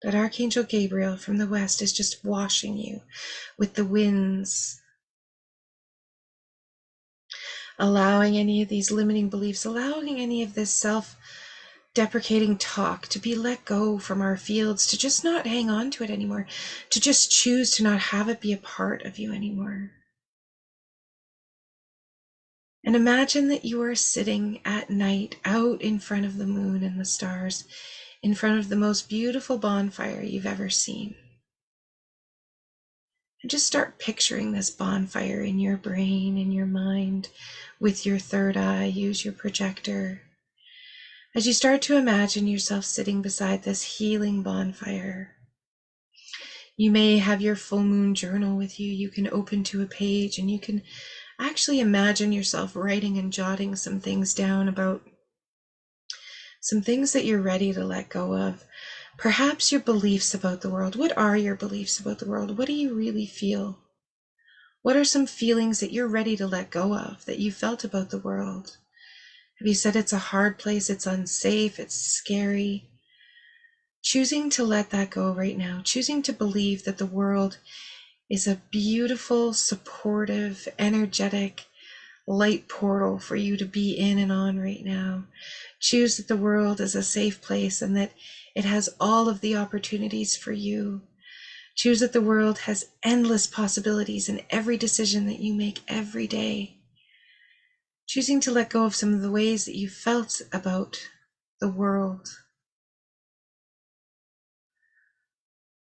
that Archangel Gabriel from the west is just washing you with the winds, allowing any of these limiting beliefs, allowing any of this self-deprecating talk to be let go from our fields, to just not hang on to it anymore, to just choose to not have it be a part of you anymore. And imagine that you are sitting at night out in front of the moon and the stars, in front of the most beautiful bonfire you've ever seen. And just start picturing this bonfire in your brain, in your mind, with your third eye. Use your projector. As you start to imagine yourself sitting beside this healing bonfire, you may have your full moon journal with you. You can open to a page and you can actually imagine yourself writing and jotting some things down about some things that you're ready to let go of. Perhaps your beliefs about the world. What are your beliefs about the world? What do you really feel? What are some feelings that you're ready to let go of, that you felt about the world? Have you said it's a hard place, it's unsafe, it's scary? Choosing to let that go right now, choosing to believe that the world is a beautiful, supportive, energetic light portal for you to be in and on right now. Choose that the world is a safe place and that it has all of the opportunities for you. Choose that the world has endless possibilities in every decision that you make every day. Choosing to let go of some of the ways that you felt about the world.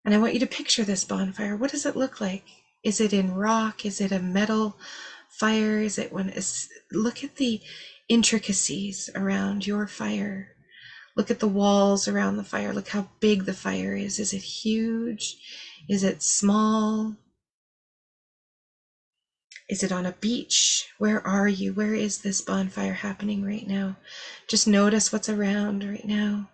And I want you to picture this bonfire. What does it look like? Is it in rock? Is it a metal fire? Is it look at the intricacies around your fire. Look at the walls around the fire. Look how big the fire is. Is it huge? Is it small? Is it on a beach? Where are you? Where is this bonfire happening right now? Just notice what's around right now.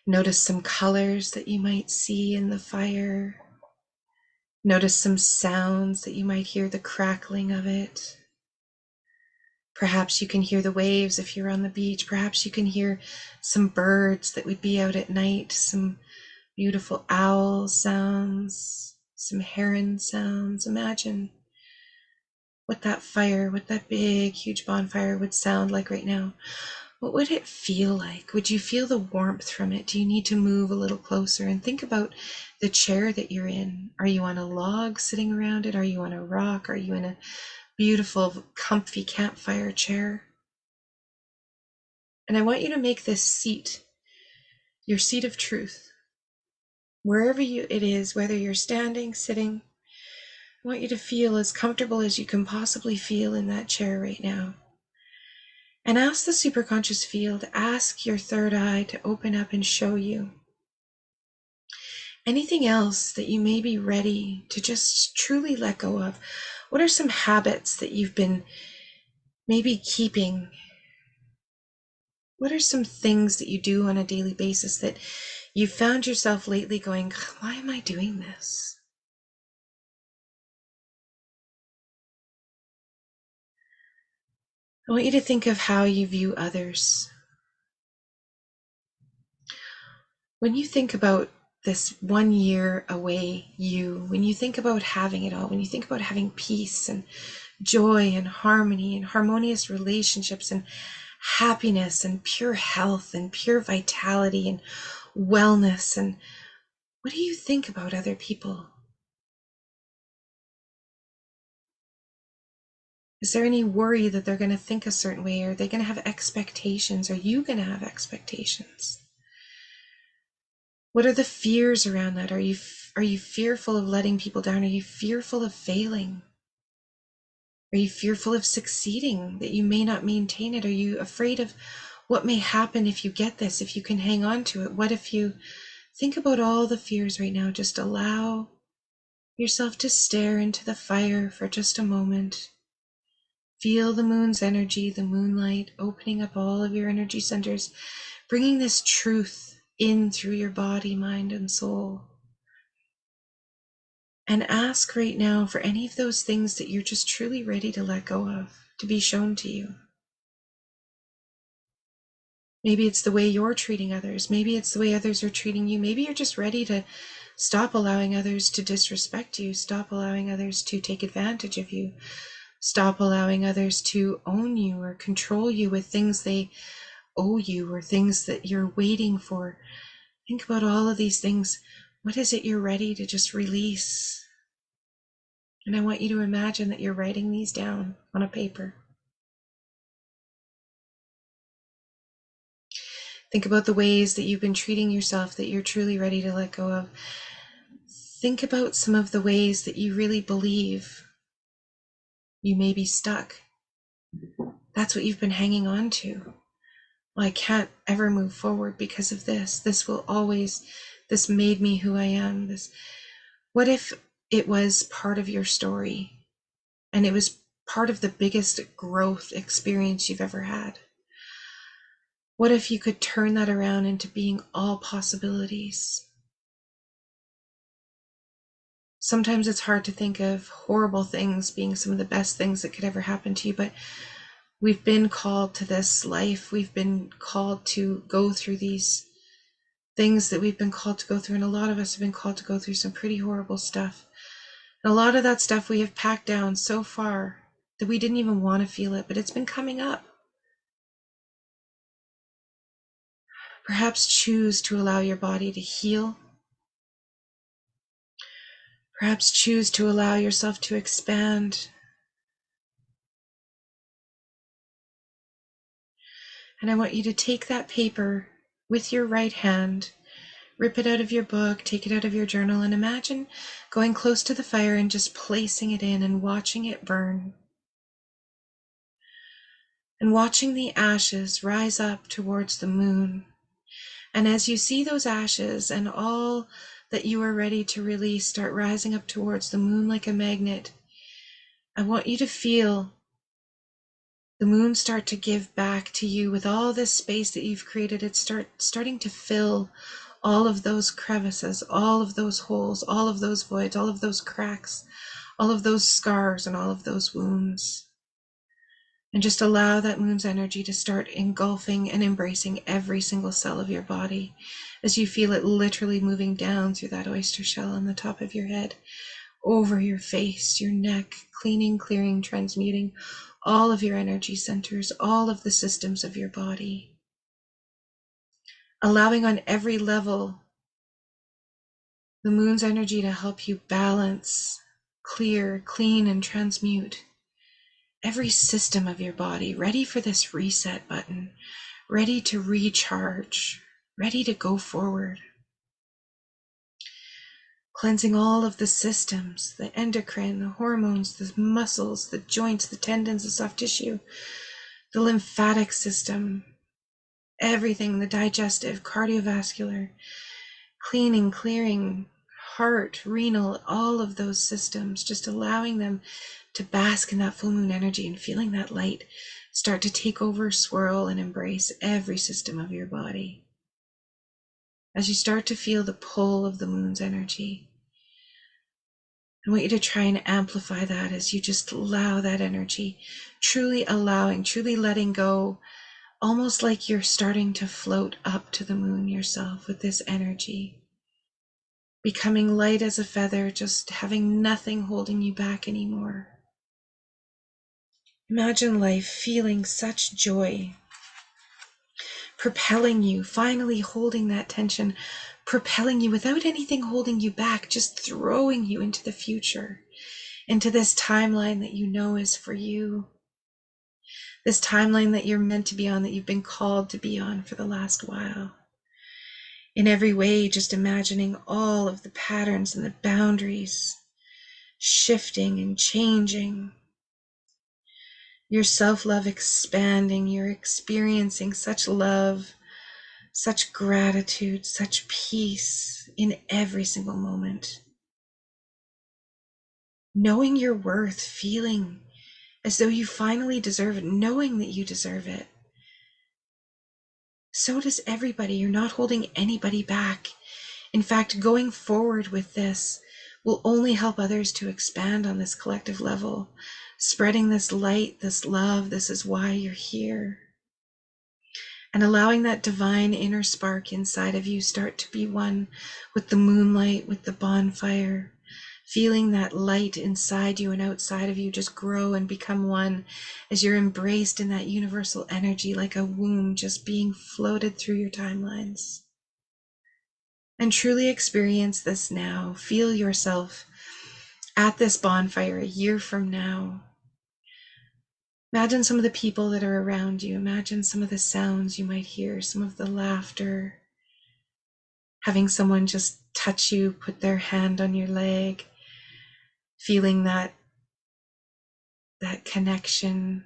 Notice some colors that you might see in the fire. Notice some sounds that you might hear, the crackling of it. Perhaps you can hear the waves if you're on the beach. Perhaps you can hear some birds that would be out at night, some beautiful owl sounds, some heron sounds. Imagine what that fire, what that big, huge bonfire would sound like right now. What would it feel like? Would you feel the warmth from it? Do you need to move a little closer? And think about the chair that you're in. Are you on a log sitting around it? Are you on a rock? Are you in a beautiful, comfy campfire chair? And I want you to make this seat your seat of truth. Wherever it is, whether you're standing, sitting, I want you to feel as comfortable as you can possibly feel in that chair right now. And ask the superconscious field, ask your third eye to open up and show you anything else that you may be ready to just truly let go of. What are some habits that you've been maybe keeping? What are some things that you do on a daily basis that you found yourself lately going, why am I doing this? I want you to think of how you view others. When you think about this 1 year away when you think about having it all, when you think about having peace and joy and harmony and harmonious relationships and happiness and pure health and pure vitality and wellness, and what do you think about other people? Is there any worry that they're going to think a certain way? Are they going to have expectations? Are you going to have expectations? What are the fears around that? Are you fearful of letting people down? Are you fearful of failing? Are you fearful of succeeding, that you may not maintain it? Are you afraid of what may happen if you get this, if you can hang on to it? What if you think about all the fears right now? Just allow yourself to stare into the fire for just a moment. Feel the moon's energy, the moonlight, opening up all of your energy centers, bringing this truth in through your body, mind, and soul. And ask right now for any of those things that you're just truly ready to let go of, to be shown to you. Maybe it's the way you're treating others. Maybe it's the way others are treating you. Maybe you're just ready to stop allowing others to disrespect you, stop allowing others to take advantage of you, stop allowing others to own you or control you with things they owe you or things that you're waiting for. Think about all of these things. What is it you're ready to just release? And I want you to imagine that you're writing these down on a paper. Think about the ways that you've been treating yourself that you're truly ready to let go of. Think about some of the ways that you really believe you may be stuck. That's what you've been hanging on to. Well, I can't ever move forward because of this. This made me who I am. What if it was part of your story and it was part of the biggest growth experience you've ever had? What if you could turn that around into being all possibilities? Sometimes it's hard to think of horrible things being some of the best things that could ever happen to you, but we've been called to this life. We've been called to go through these things that we've been called to go through, and a lot of us have been called to go through some pretty horrible stuff. And a lot of that stuff we have packed down so far that we didn't even want to feel it, but it's been coming up. Perhaps choose to allow your body to heal. Perhaps choose to allow yourself to expand. And I want you to take that paper with your right hand, rip it out of your book, take it out of your journal, and imagine going close to the fire and just placing it in and watching it burn. And watching the ashes rise up towards the moon. And as you see those ashes and all that you are ready to release start rising up towards the moon like a magnet, I want you to feel the moon start to give back to you with all this space that you've created. It's starting to fill all of those crevices, all of those holes, all of those voids, all of those cracks, all of those scars, and all of those wounds. And just allow that moon's energy to start engulfing and embracing every single cell of your body as you feel it literally moving down through that oyster shell on the top of your head, over your face, your neck, cleaning, clearing, transmuting all of your energy centers, all of the systems of your body. Allowing on every level the moon's energy to help you balance, clear, clean, and transmute every system of your body, ready for this reset button, ready to recharge, ready to go forward. Cleansing all of the systems, the endocrine, the hormones, the muscles, the joints, the tendons, the soft tissue, the lymphatic system, everything, the digestive, cardiovascular, cleaning, clearing, heart, renal, all of those systems, just allowing them to bask in that full moon energy and feeling that light start to take over, swirl, and embrace every system of your body. As you start to feel the pull of the moon's energy, I want you to try and amplify that as you just allow that energy, truly allowing, truly letting go, almost like you're starting to float up to the moon yourself with this energy. Becoming light as a feather, just having nothing holding you back anymore. Imagine life feeling such joy, propelling you, finally holding that tension, propelling you without anything holding you back, just throwing you into the future, into this timeline that you know is for you, this timeline that you're meant to be on, that you've been called to be on for the last while. In every way, just imagining all of the patterns and the boundaries shifting and changing. Your self-love expanding, you're experiencing such love, such gratitude, such peace in every single moment. Knowing your worth, feeling as though you finally deserve it, knowing that you deserve it. So does everybody. You're not holding anybody back. In fact, going forward with this will only help others to expand on this collective level, spreading this light, this love. This is why you're here. And allowing that divine inner spark inside of you start to be one with the moonlight, with the bonfire, feeling that light inside you and outside of you just grow and become one as you're embraced in that universal energy like a womb just being floated through your timelines. And truly experience this now. Feel yourself at this bonfire a year from now. Imagine some of the people that are around you. Imagine some of the sounds you might hear, some of the laughter, having someone just touch you, put their hand on your leg, feeling that connection,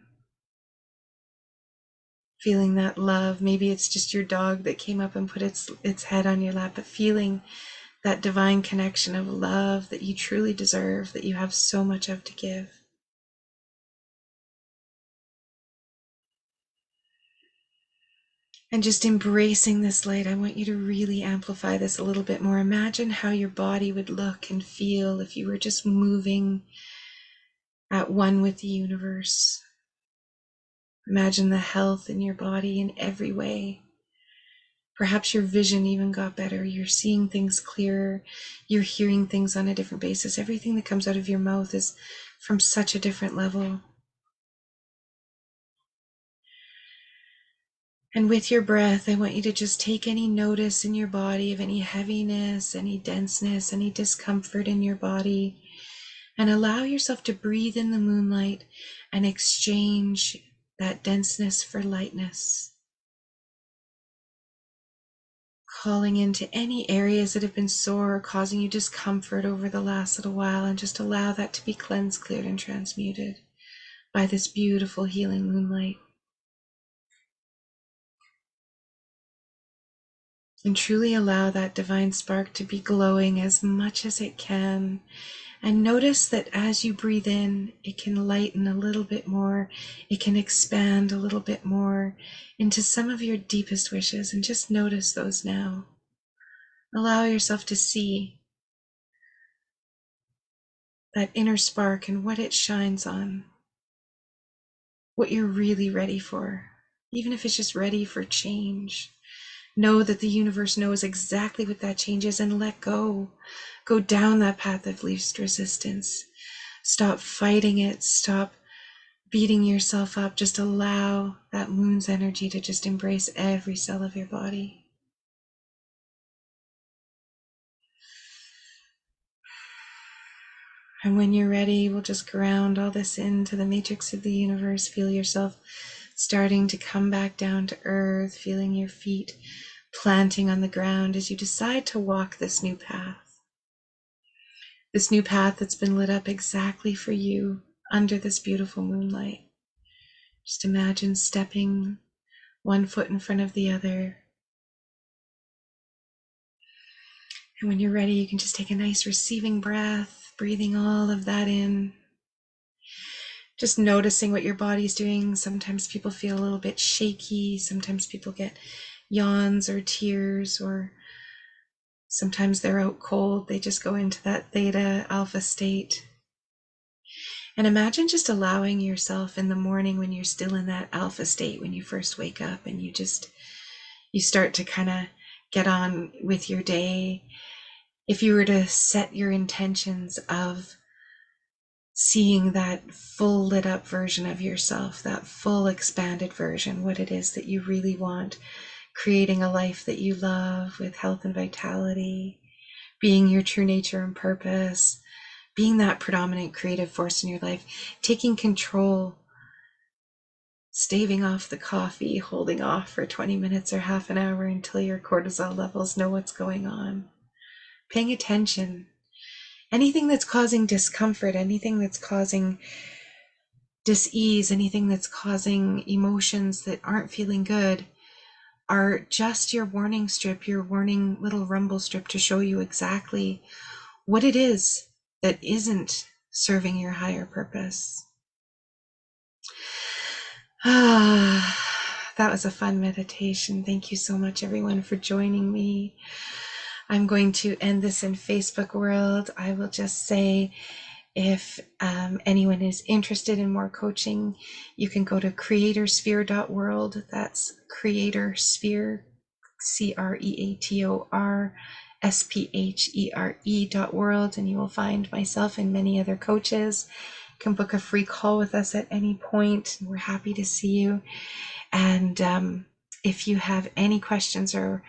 feeling that love. Maybe it's just your dog that came up and put its head on your lap, but feeling that divine connection of love that you truly deserve, that you have so much of to give. And just embracing this light, I want you to really amplify this a little bit more. Imagine how your body would look and feel if you were just moving at one with the universe. Imagine the health in your body in every way. Perhaps your vision even got better. You're seeing things clearer. You're hearing things on a different basis. Everything that comes out of your mouth is from such a different level. And with your breath, I want you to just take any notice in your body of any heaviness, any denseness, any discomfort in your body, and allow yourself to breathe in the moonlight and exchange that denseness for lightness. Calling into any areas that have been sore, causing you discomfort over the last little while, and just allow that to be cleansed, cleared, and transmuted by this beautiful healing moonlight. And truly allow that divine spark to be glowing as much as it can. And notice that as you breathe in, it can lighten a little bit more. It can expand a little bit more into some of your deepest wishes. And just notice those now. Allow yourself to see that inner spark and what it shines on. What you're really ready for. Even if it's just ready for change. Know that the universe knows exactly what that change is, and let go. Go down that path of least resistance. Stop fighting it. Stop beating yourself up. Just allow that moon's energy to just embrace every cell of your body. And when you're ready, we'll just ground all this into the matrix of the universe. Feel yourself starting to come back down to earth, feeling your feet planting on the ground as you decide to walk this new path. This new path that's been lit up exactly for you under this beautiful moonlight. Just imagine stepping one foot in front of the other. And when you're ready, you can just take a nice receiving breath, breathing all of that in. Just noticing what your body's doing. Sometimes people feel a little bit shaky. Sometimes people get yawns or tears, or sometimes they're out cold. They just go into that theta alpha state. And imagine just allowing yourself in the morning when you're still in that alpha state, when you first wake up and you start to kind of get on with your day. If you were to set your intentions of seeing that full lit up version of yourself, that full expanded version, what it is that you really want, creating a life that you love with health and vitality, being your true nature and purpose, being that predominant creative force in your life, taking control, staving off the coffee, holding off for 20 minutes or half an hour until your cortisol levels know what's going on, paying attention. Anything that's causing discomfort, anything that's causing dis-ease, anything that's causing emotions that aren't feeling good are just your warning strip, your warning little rumble strip to show you exactly what it is that isn't serving your higher purpose. That was a fun meditation. Thank you so much, everyone, for joining me. I'm going to end this in Facebook world. I will just say, if anyone is interested in more coaching, you can go to creatorsphere.world. That's creatorsphere, creatorsphere.world, and you will find myself and many other coaches. You can book a free call with us at any point. We're happy to see you. And if you have any questions or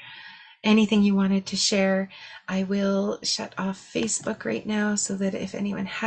anything you wanted to share, I will shut off Facebook right now so that if anyone has